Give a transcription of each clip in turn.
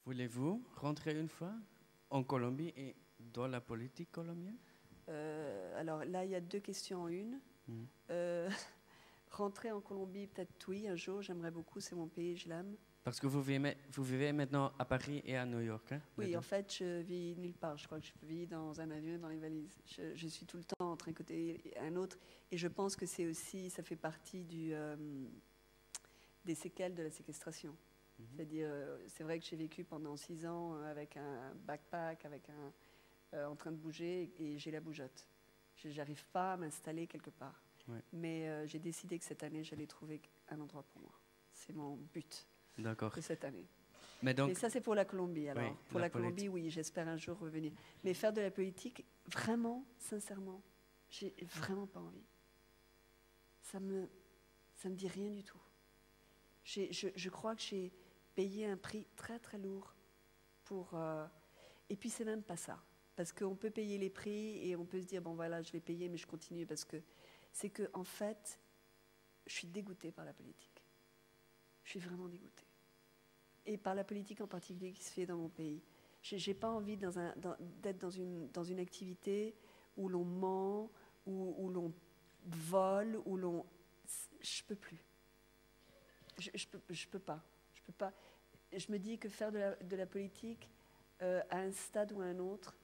Voulez-vous rentrer une fois en Colombie et dans la politique colombienne? Alors là, il y a deux questions en une. Mhm. Rentrer en Colombie, peut-être oui, un jour, j'aimerais beaucoup, c'est mon pays, je l'aime. Parce que vous vivez maintenant à Paris et à New York, hein, les Oui, deux. en fait, je vis nulle part. Je crois que je vis dans un avion, dans les valises. Je suis tout le temps entre un côté et un autre. Et je pense que c'est aussi, ça fait partie des séquelles de la séquestration. Mhm. C'est-à-dire, c'est vrai que j'ai vécu pendant 6 ans avec un backpack, en train de bouger, et j'ai la bougeotte. Je n'arrive pas à m'installer quelque part. Ouais. Mais j'ai décidé que cette année, j'allais trouver un endroit pour moi. C'est mon but D'accord. de cette année. Mais donc, Mais ça, c'est pour la Colombie. Alors, oui, pour la la Colombie, oui, j'espère un jour revenir. Mais faire de la politique, vraiment, sincèrement, j'ai vraiment pas envie. Ça me dit rien du tout. Je crois que j'ai payé un prix très très lourd pour. Et puis c'est même pas ça, parce qu'on peut payer les prix et on peut se dire bon voilà, je vais payer, mais je continue parce que c'est que en fait, je suis dégoûtée par la politique. Je suis vraiment dégoûtée. Et par la politique en particulier qui se fait dans mon pays. J'ai pas envie d'être dans une activité où l'on ment, où l'on vole, où l'on... Je peux plus. Je peux pas. Je peux pas. Je me dis que faire de la politique à un stade ou à un autre,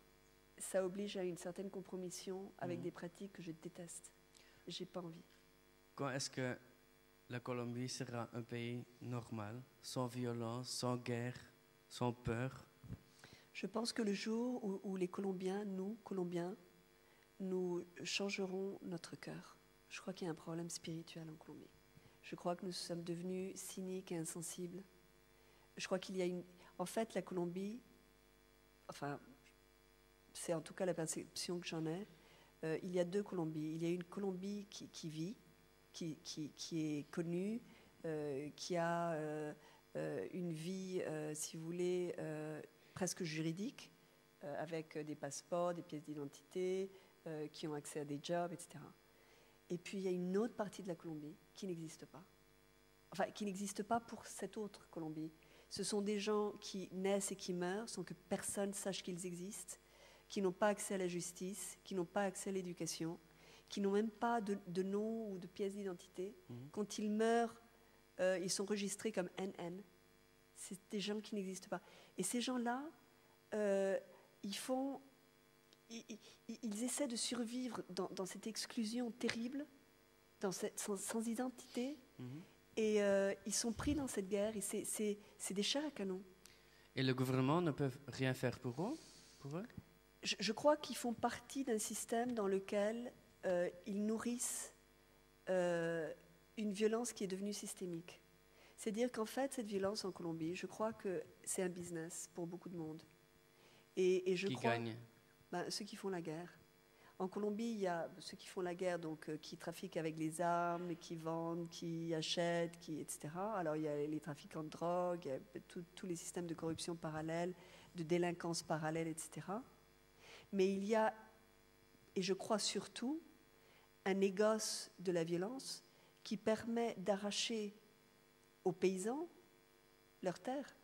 ça oblige à une certaine compromission avec des pratiques que je déteste. J'ai pas envie. quand est-ce que la Colombie sera un pays normal, sans violence, sans guerre, sans peur? Je pense que le jour où les Colombiens, nous, Colombiens, nous changerons notre cœur. Je crois qu'il y a un problème spirituel en Colombie. Je crois que nous sommes devenus cyniques et insensibles. Je crois qu'il y a une... En fait, la Colombie, enfin, c'est en tout cas la perception que j'en ai, il y a deux Colombies. Il y a une Colombie qui vit, qui est connue, qui a une vie, si vous voulez, presque juridique, avec des passeports, des pièces d'identité, qui ont accès à des jobs, etc. Et puis il y a une autre partie de la Colombie qui n'existe pas. Enfin, qui n'existe pas pour cette autre Colombie. Ce sont des gens qui naissent et qui meurent sans que personne sache qu'ils existent, qui n'ont pas accès à la justice, qui n'ont pas accès à l'éducation, qui n'ont même pas de nom ou de pièce d'identité. Quand ils meurent, ils sont enregistrés comme NN. C'est des gens qui n'existent pas. Et ces gens-là, ils essaient de survivre dans cette exclusion terrible, sans identité, et ils sont pris dans cette guerre, et c'est des chairs à canon. Et le gouvernement ne peut rien faire pour eux? Je crois qu'ils font partie d'un système dans lequel ils nourrissent une violence qui est devenue systémique. C'est-à-dire qu'en fait, cette violence en Colombie, je crois que c'est un business pour beaucoup de monde. Et je crois, Qui gagne? Ceux qui font la guerre. En Colombie, il y a ceux qui font la guerre, donc qui trafiquent avec les armes, qui vendent, qui achètent, etc. Alors il y a les trafiquants de drogue, il y a tous les systèmes de corruption parallèles, de délinquance parallèle, etc. Mais il y a, et je crois surtout, un négoce de la violence qui permet d'arracher aux paysans leurs terres.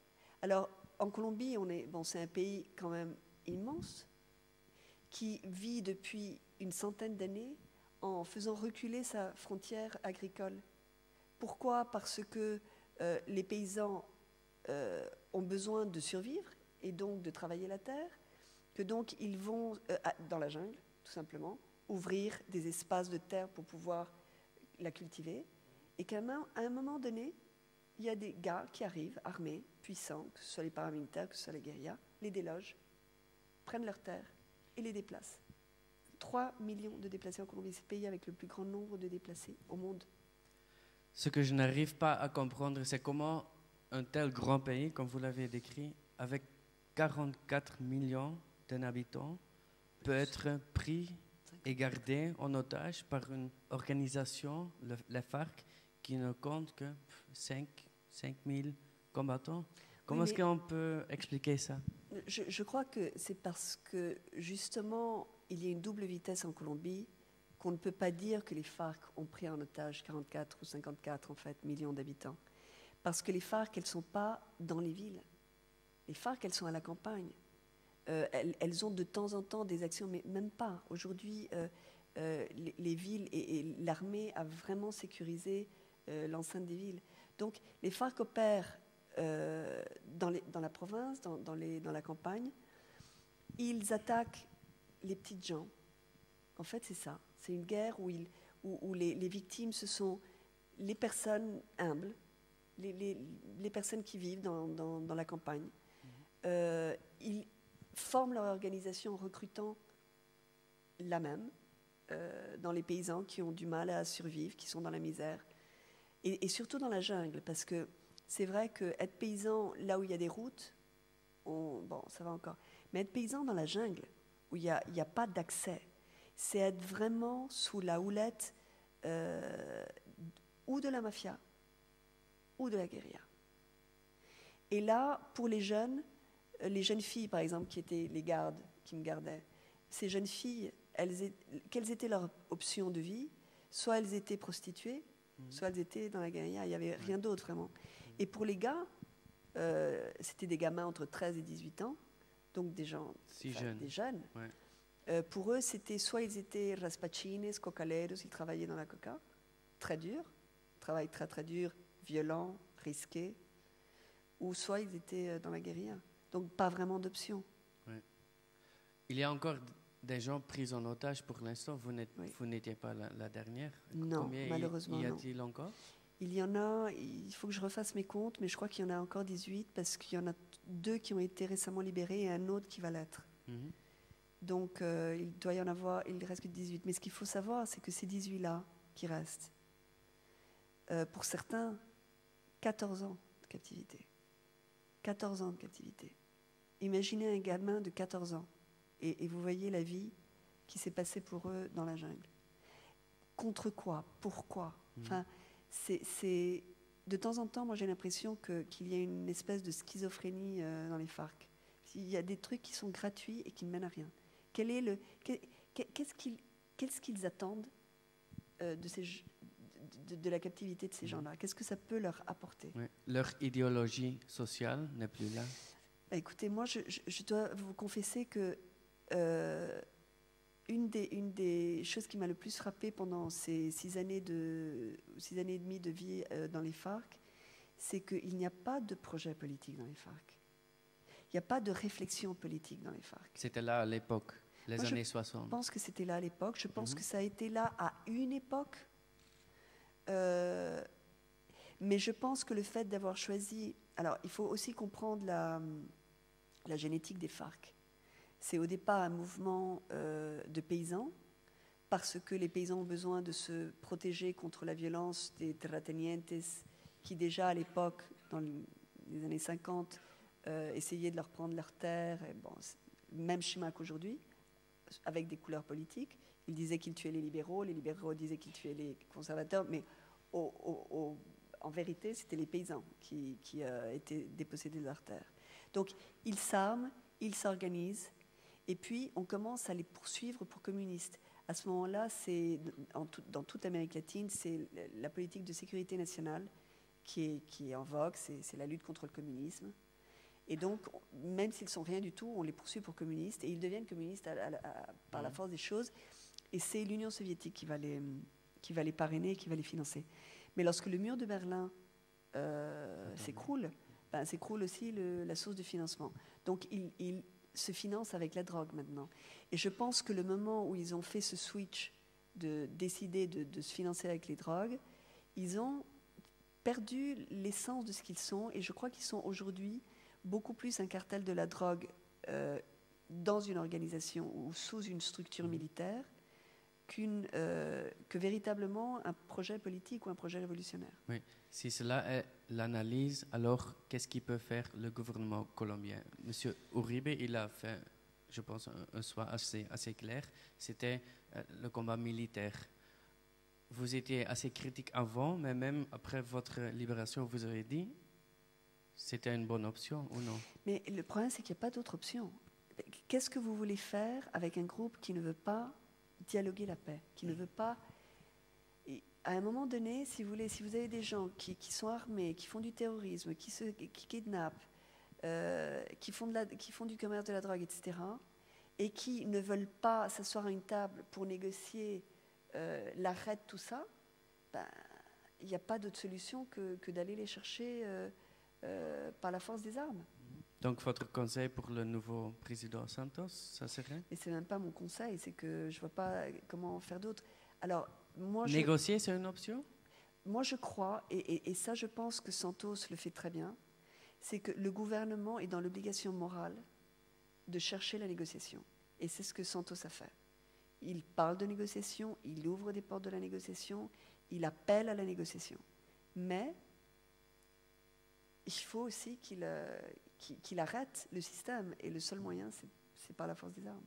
Alors en Colombie, c'est un pays quand même immense, qui vit depuis une centaine d'années en faisant reculer sa frontière agricole. Pourquoi? Parce que les paysans ont besoin de survivre et donc de travailler la terre, que donc ils vont dans la jungle, tout simplement, ouvrir des espaces de terre pour pouvoir la cultiver, et qu'à un moment donné, il y a des gars qui arrivent, armés, puissants, que ce soit les paramilitaires, que ce soit les guérillas, les délogent, prennent leurs terres et les déplacent. 3 millions de déplacés en Colombie, c'est le pays avec le plus grand nombre de déplacés au monde. Ce que je n'arrive pas à comprendre, c'est comment un tel grand pays, comme vous l'avez décrit, avec 44 millions d'habitants, peut être pris et gardé en otage par une organisation, la FARC, qui ne compte que 5 000 combattants. Comment est-ce qu'on peut expliquer ça? Je crois que c'est parce que, justement, il y a une double vitesse en Colombie, qu'on ne peut pas dire que les FARC ont pris en otage 44 ou 54, en fait, millions d'habitants. Parce que les FARC, elles ne sont pas dans les villes. Les FARC, elles sont à la campagne. Elles ont de temps en temps des actions, mais même pas. Aujourd'hui, les villes et l'armée a vraiment sécurisé l'enceinte des villes. Donc, les FARC opèrent dans la province, dans la campagne. Ils attaquent les petites gens. En fait, c'est ça. C'est une guerre où les victimes, ce sont les personnes humbles, les personnes qui vivent dans la campagne. Ils forment leur organisation en recrutant la même dans les paysans qui ont du mal à survivre, qui sont dans la misère. Et surtout dans la jungle, parce que c'est vrai qu'être paysan là où il y a des routes, bon, ça va encore. Mais être paysan dans la jungle, où il n'y a pas d'accès, c'est être vraiment sous la houlette ou de la mafia ou de la guérilla. Et là, pour les jeunes filles, par exemple, qui étaient les gardes, qui me gardaient, ces jeunes filles, quelles étaient leurs options de vie? Soit elles étaient prostituées, soit elles étaient dans la guérilla. Il n'y avait rien d'autre, vraiment. Et pour les gars, c'était des gamins entre 13 et 18 ans, donc des gens, des jeunes. Ouais. Pour eux, c'était soit ils étaient raspachines, cocaleros, ils travaillaient dans la coca, très dur, travail très très dur, violent, risqué, ou soit ils étaient dans la guérilla. Donc pas vraiment d'option. Ouais. Il y a encore des gens pris en otage pour l'instant. Vous n'étiez pas la dernière. Non, combien malheureusement y a-t-il encore? Il y en a, il faut que je refasse mes comptes, mais je crois qu'il y en a encore 18 parce qu'il y en a 2 qui ont été récemment libérés et un autre qui va l'être. Donc il doit y en avoir, il ne reste que 18. Mais ce qu'il faut savoir, c'est que ces 18-là qui restent, pour certains, 14 ans de captivité. 14 ans de captivité. Imaginez un gamin de 14 ans et vous voyez la vie qui s'est passée pour eux dans la jungle. Contre quoi? Pourquoi? Enfin, c'est de temps en temps, moi j'ai l'impression qu'il y a une espèce de schizophrénie dans les FARC. Il y a des trucs qui sont gratuits et qui ne mènent à rien. Qu'est-ce qu'ils attendent de la captivité de ces gens-là? Qu'est-ce que ça peut leur apporter? Leur idéologie sociale n'est plus là. Écoutez, moi, je dois vous confesser que une des choses qui m'a le plus frappée pendant ces 6 années et demie de vie dans les FARC, c'est qu'il n'y a pas de projet politique dans les FARC. Il n'y a pas de réflexion politique dans les FARC. C'était là à l'époque, les années 60. Je pense que c'était là à l'époque. Je pense que ça a été là à une époque. Mais je pense que le fait d'avoir choisi... Alors, il faut aussi comprendre la génétique des FARC. C'est au départ un mouvement de paysans, parce que les paysans ont besoin de se protéger contre la violence des terratenientes, qui déjà à l'époque, dans les années 50, essayaient de leur prendre leurs terres. Et bon, même schéma qu'aujourd'hui, avec des couleurs politiques. Ils disaient qu'ils tuaient les libéraux disaient qu'ils tuaient les conservateurs, mais en vérité, c'était les paysans qui étaient dépossédés de leurs terres. Donc, ils s'arment, ils s'organisent, et puis on commence à les poursuivre pour communistes. À ce moment-là, dans toute l'Amérique latine, c'est la politique de sécurité nationale qui est en vogue, c'est la lutte contre le communisme. Et donc, même s'ils ne sont rien du tout, on les poursuit pour communistes, et ils deviennent communistes par la force des choses, et c'est l'Union soviétique qui va les parrainer, qui va les financer. Mais lorsque le mur de Berlin s'écroule, s'écroule aussi la source de financement. Donc, ils se financent avec la drogue maintenant. Et je pense que le moment où ils ont fait ce switch de décider de se financer avec les drogues, ils ont perdu l'essence de ce qu'ils sont, et je crois qu'ils sont aujourd'hui beaucoup plus un cartel de la drogue dans une organisation ou sous une structure militaire que véritablement un projet politique ou un projet révolutionnaire. Oui. Si cela est l'analyse, alors qu'est-ce qu'il peut faire le gouvernement colombien? Monsieur Uribe, il a fait, je pense, un choix assez clair. C'était le combat militaire. Vous étiez assez critique avant, mais même après votre libération, vous avez dit c'était une bonne option ou non? Mais le problème, c'est qu'il n'y a pas d'autre option. Qu'est-ce que vous voulez faire avec un groupe qui ne veut pas dialoguer la paix, qui ne veut pas... Et à un moment donné, si vous avez des gens qui sont armés, qui font du terrorisme, qui kidnappent, qui font du commerce de la drogue, etc., et qui ne veulent pas s'asseoir à une table pour négocier l'arrêt de tout ça, ben, il n'y a pas d'autre solution que d'aller les chercher par la force des armes. Donc, votre conseil pour le nouveau président Santos, ça serait? Et c'est même pas mon conseil, c'est que je vois pas comment faire d'autre. Alors, Négocier, c'est une option? Moi, je crois, et ça, je pense que Santos le fait très bien, c'est que le gouvernement est dans l'obligation morale de chercher la négociation. Et c'est ce que Santos a fait. Il parle de négociation, il ouvre des portes de la négociation, il appelle à la négociation. Mais il faut aussi qu'il arrête le système. Et le seul moyen, c'est par la force des armes.